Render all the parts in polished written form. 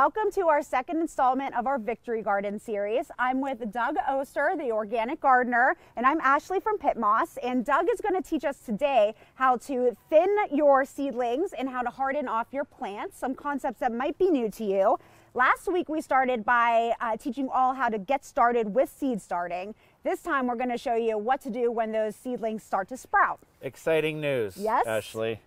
welcome to our second installment of our Victory Garden series. I'm with Doug Oster, the organic gardener, and I'm Ashley from Pit Moss. And Doug is going to teach us today how to thin your seedlings and how to harden off your plants, some concepts that might be new to you. Last week we started by teaching all how to get started with seed starting. This time we're going to show you what to do when those seedlings start to sprout. Exciting news, yes, Ashley.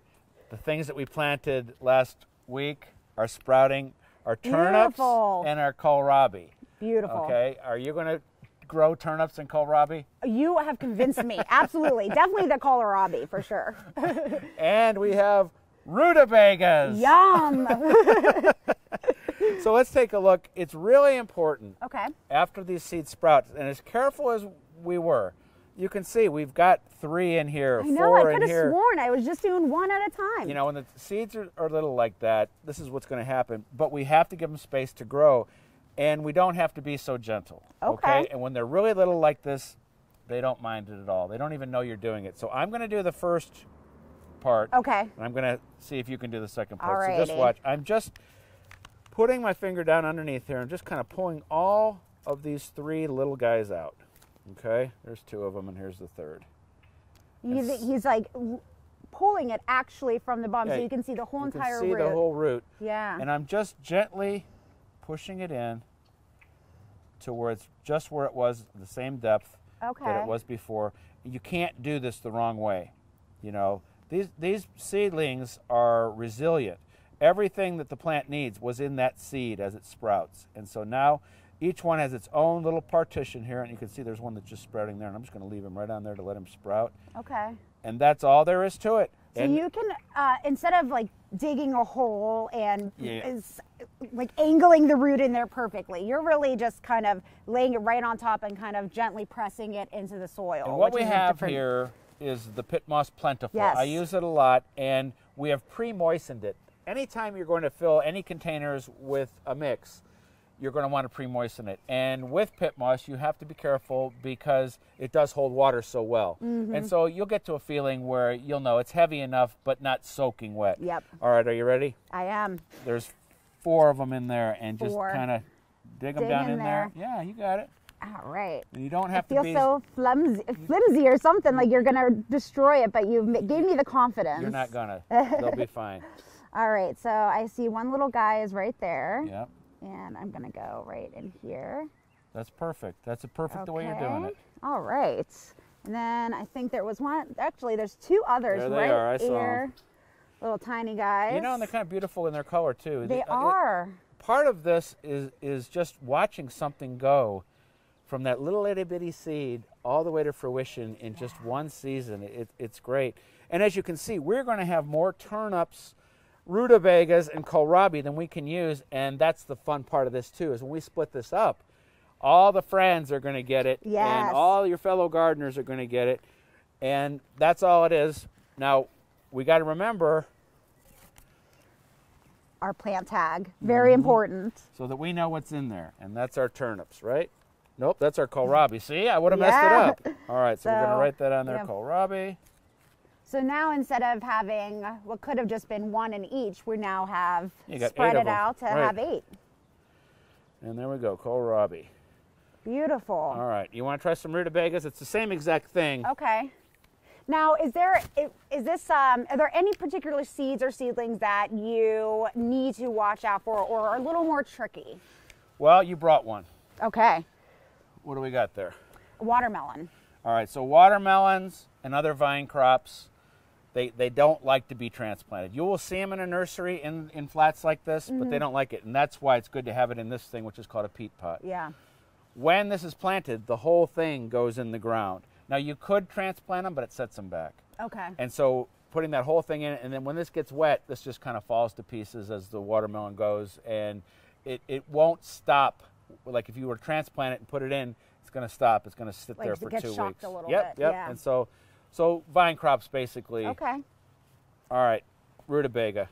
The things that we planted last week are sprouting. Our turnips and our kohlrabi. Beautiful. Okay, are you going to grow turnips and kohlrabi? You have convinced me. Absolutely. Definitely the kohlrabi for sure. And we have rutabagas. Yum. So let's take a look. It's really important. Okay. After these seeds sprout, and as careful as we were, you can see we've got 3 in here, 4 in here. I know, I could have sworn I was just doing 1 at a time. You know, when the seeds are little like that, this is what's going to happen. But we have to give them space to grow, and we don't have to be so gentle. Okay. And when they're really little like this, they don't mind it at all. They don't even know you're doing it. So I'm going to do the first part. Okay. And I'm going to see if you can do the second part. Alrighty. So just watch. I'm just putting my finger down underneath here and just kind of pulling all of these 3 little guys out. Okay, there's 2 of them, and here's the 3rd. He's like pulling it actually from the bottom, yeah, so you can see the whole entire root. You can see the whole root. Yeah. And I'm just gently pushing it in to where it's just where it was, the same depth that it was before. You can't do this the wrong way. You know, these seedlings are resilient. Everything that the plant needs was in that seed as it sprouts. And so now each one has its own little partition here, and you can see there's one that's just sprouting there, and I'm just going to leave him right on there to let him sprout. Okay. And that's all there is to it. So you can, instead of like digging a hole and like angling the root in there perfectly, you're really just kind of laying it right on top and kind of gently pressing it into the soil. And what we have here is the Pit Moss Plentiful. Yes. I use it a lot, and we have pre-moistened it. Anytime you're going to fill any containers with a mix, you're going to want to pre-moisten it. And with Pit Moss, you have to be careful because it does hold water so well. Mm-hmm. And so you'll get to a feeling where you'll know it's heavy enough but not soaking wet. Yep. All right, are you ready? I am. There's 4 of them in there, and just kind of dig them down in there. Yeah, you got it. All right. And you don't have to be so flimsy or something, like you're going to destroy it, but you gave me the confidence. You're not going to. They'll be fine. All right, so I see one little guy is right there. Yep. And I'm going to go right in here. That's perfect. That's the way you're doing it. All right. And then I think there was one. Actually, there's 2 others there they right are. I saw here. them. Little tiny guys. You know, and they're kind of beautiful in their color, too. They are. Part of this is just watching something go from that little itty-bitty seed all the way to fruition in just one season. It's great. And as you can see, we're going to have more turnips, rutabagas, and kohlrabi than we can use, and that's the fun part of this too, is when we split this up, all the friends are going to get it, and all your fellow gardeners are going to get it, and that's all it is. Now, we got to remember our plant tag, very important. So that we know what's in there, and that's our turnips, right? Nope, that's our kohlrabi. See, I would have messed it up. All right, so we're going to write that on there, kohlrabi. So now instead of having what could have just been 1 in each, we now have spread it out to have 8. And there we go, kohlrabi. Beautiful. All right, you want to try some rutabagas? It's the same exact thing. Okay. Now, are there any particular seeds or seedlings that you need to watch out for or are a little more tricky? Well, you brought one. Okay. What do we got there? Watermelon. All right, so watermelons and other vine crops, they don't like to be transplanted. You will see them in a nursery in flats like this, but they don't like it. And that's why it's good to have it in this thing, which is called a peat pot. Yeah. When this is planted, the whole thing goes in the ground. Now, you could transplant them, but it sets them back. Okay. And so putting that whole thing in, and then when this gets wet, this just kind of falls to pieces as the watermelon goes, and it won't stop. Like if you were to transplant it and put it in, it's going to stop. It's going to sit there for 2 weeks. Get shocked a little bit. Yep. Yeah. And so vine crops basically. Okay. All right, rutabaga.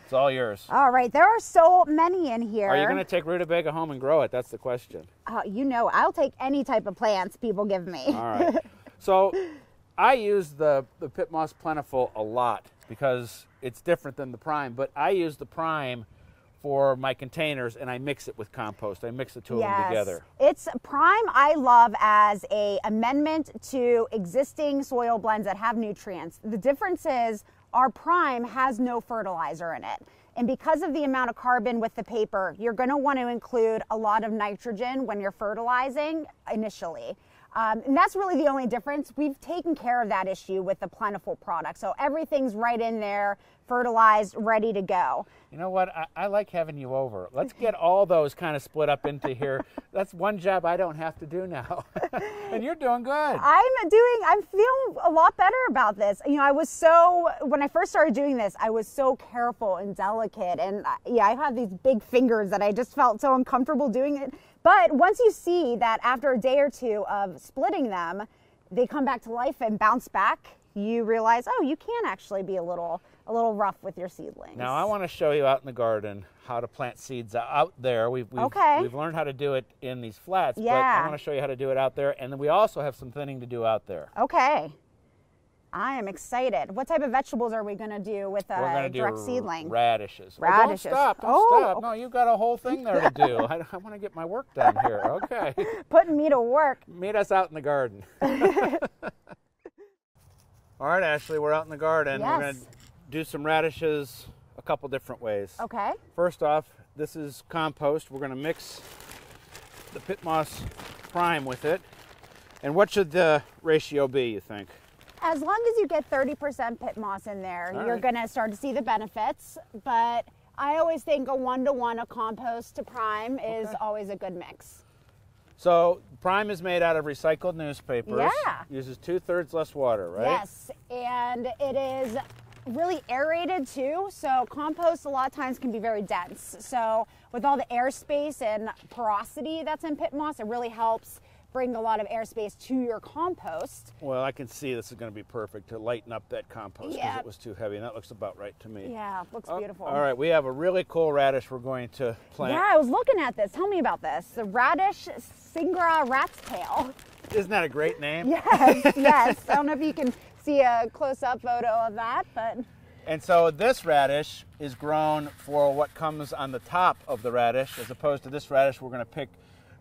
It's all yours. All right, there are so many in here. Are you going to take rutabaga home and grow it? That's the question. You know, I'll take any type of plants people give me. All right. So I use the Pit Moss Plentiful a lot because it's different than the Prime, but I use the Prime for my containers, and I mix it with compost. I mix the two of them together. It's prime I love as a amendment to existing soil blends that have nutrients. The difference is our prime has no fertilizer in it. And because of the amount of carbon with the paper, you're going to want to include a lot of nitrogen when you're fertilizing initially. And that's really the only difference. We've taken care of that issue with the plentiful product. So everything's right in there, fertilized, ready to go. You know what? I like having you over. Let's get all those kind of split up into here. That's one job I don't have to do now. And you're doing good. I'm feeling a lot better about this. You know, when I first started doing this, I was so careful and delicate. And yeah, I have these big fingers that I just felt so uncomfortable doing it. But once you see that after a day or two of splitting them, they come back to life and bounce back, you realize, oh, you can actually be a little rough with your seedlings. Now I want to show you out in the garden how to plant seeds out there. We've learned how to do it in these flats, but I want to show you how to do it out there. And then we also have some thinning to do out there. Okay. I am excited. What type of vegetables are we going to do with a direct seedling? Radishes. Radishes. Oh, don't stop. No, you've got a whole thing there to do. I want to get my work done here. Okay. Putting me to work. Meet us out in the garden. All right, Ashley, we're out in the garden. Yes. We're going to do some radishes a couple different ways. Okay. First off, this is compost. We're going to mix the pit moss prime with it. And what should the ratio be, you think? As long as you get 30% pit moss in there, you're going to start to see the benefits. But I always think a 1-to-1 of compost to prime is always a good mix. So prime is made out of recycled newspapers. Yeah. Uses 2/3 less water, right? Yes, and it is really aerated too. So compost a lot of times can be very dense. So with all the airspace and porosity that's in pit moss, it really helps bring a lot of airspace to your compost. Well, I can see this is going to be perfect to lighten up that compost because it was too heavy, and that looks about right to me. Yeah, looks beautiful. All right, we have a really cool radish we're going to plant. Yeah, I was looking at this. Tell me about this. The radish Singra rat's tail. Isn't that a great name? Yes, yes. I don't know if you can see a close-up photo of that, but... And so this radish is grown for what comes on the top of the radish, as opposed to this radish we're going to pick,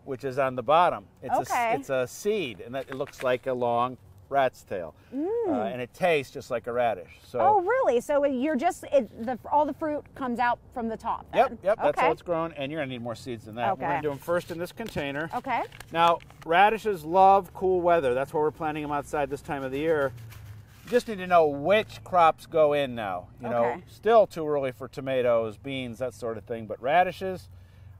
which is on the bottom. It's a seed, and it looks like a long rat's tail, and it tastes just like a radish. So. Oh, really? So you're just all the fruit comes out from the top. Then? Yep. That's how it's grown, and you're gonna need more seeds than that. Okay. We're gonna do them first in this container. Okay. Now, radishes love cool weather. That's why we're planting them outside this time of the year. You just need to know which crops go in now. You know, still too early for tomatoes, beans, that sort of thing, but radishes.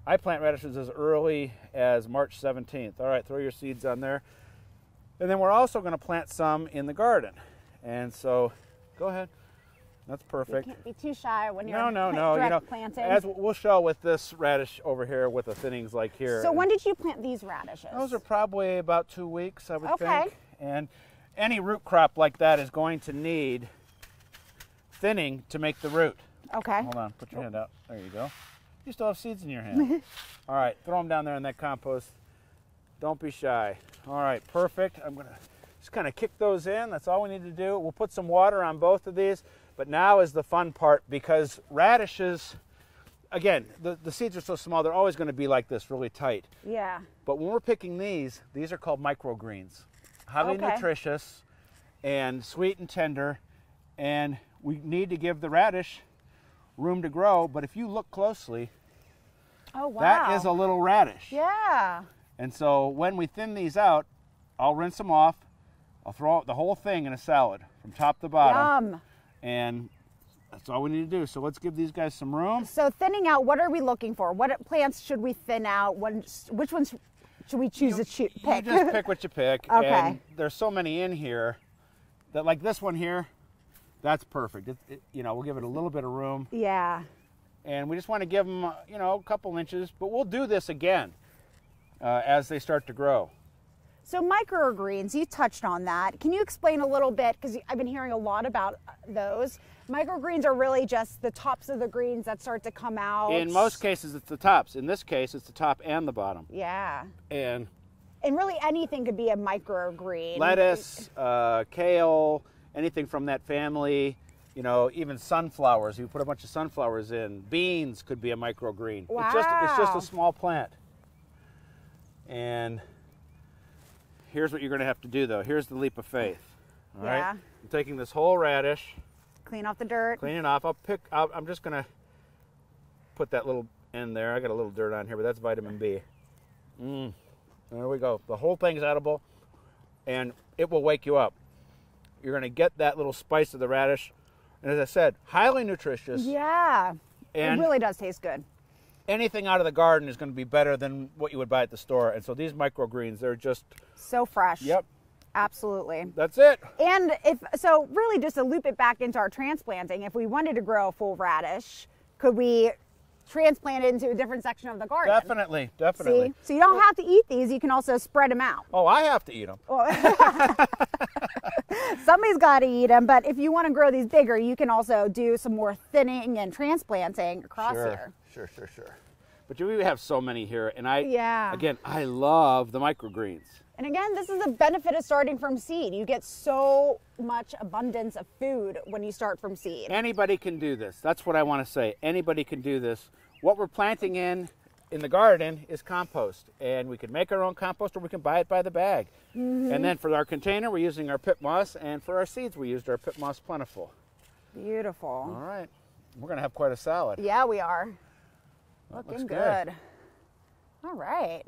I plant radishes as early as March 17th. All right, throw your seeds on there. And then we're also going to plant some in the garden. And so, go ahead. That's perfect. You can't be too shy when you're direct planting. As we'll show with this radish over here with the thinnings like here. So when did you plant these radishes? Those are probably about 2 weeks, I would think. And any root crop like that is going to need thinning to make the root. Okay. Hold on, put your hand out. There you go. You still have seeds in your hand. All right, throw them down there in that compost. Don't be shy. All right, perfect. I'm going to just kind of kick those in. That's all we need to do. We'll put some water on both of these, but now is the fun part because radishes, again, the seeds are so small, they're always going to be like this, really tight. Yeah. But when we're picking these are called microgreens. Highly nutritious and sweet and tender, and we need to give the radish room to grow, but if you look closely, that is a little radish. Yeah. And so when we thin these out, I'll rinse them off. I'll throw the whole thing in a salad from top to bottom. Yum. And that's all we need to do. So let's give these guys some room. So thinning out, what are we looking for? What plants should we thin out? Which ones should we choose to pick? You just pick what you pick. Okay. And there's so many in here that, like this one here, that's perfect. We'll give it a little bit of room. Yeah. And we just want to give them, a couple inches. But we'll do this again as they start to grow. So microgreens, you touched on that. Can you explain a little bit, because I've been hearing a lot about those. Microgreens are really just the tops of the greens that start to come out. In most cases, it's the tops. In this case, it's the top and the bottom. Yeah. And really anything could be a microgreen. Lettuce, kale, anything from that family. You know, even sunflowers. You put a bunch of sunflowers in. Beans could be a microgreen. Wow. It's just a small plant. And here's what you're going to have to do, though. Here's the leap of faith. All right? I'm taking this whole radish. Clean off the dirt. Clean it off. I'm just going to put that little end there. I got a little dirt on here, but that's vitamin B. There we go. The whole thing's edible, and it will wake you up. You're going to get that little spice of the radish. And as I said, highly nutritious. Yeah. And it really does taste good. Anything out of the garden is going to be better than what you would buy at the store. And so these microgreens, they're just so fresh. Yep. Absolutely. That's it. And really just to loop it back into our transplanting, if we wanted to grow a full radish, could we transplant it into a different section of the garden? Definitely. See? So you don't have to eat these, you can also spread them out. Oh, I have to eat them. Somebody's got to eat them, but if you want to grow these bigger, you can also do some more thinning and transplanting across here. Sure. But we have so many here, and again, I love the microgreens. And again, this is the benefit of starting from seed. You get so much abundance of food when you start from seed. Anybody can do this. That's what I want to say. Anybody can do this. What we're planting in the garden is compost, and we can make our own compost or we can buy it by the bag. And then for our container, we're using our pit moss, and for our seeds, we used our pit moss plentiful. Beautiful. All right. We're going to have quite a salad. Yeah, we are. That Looking looks good. All right.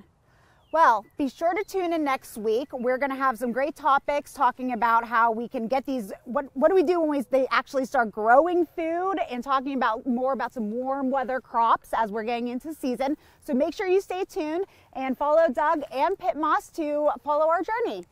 Well, be sure to tune in next week. We're going to have some great topics talking about how we can get these, what do we do when they actually start growing food, and talking about more about some warm weather crops as we're getting into season. So make sure you stay tuned and follow Doug and Pit Moss to follow our journey.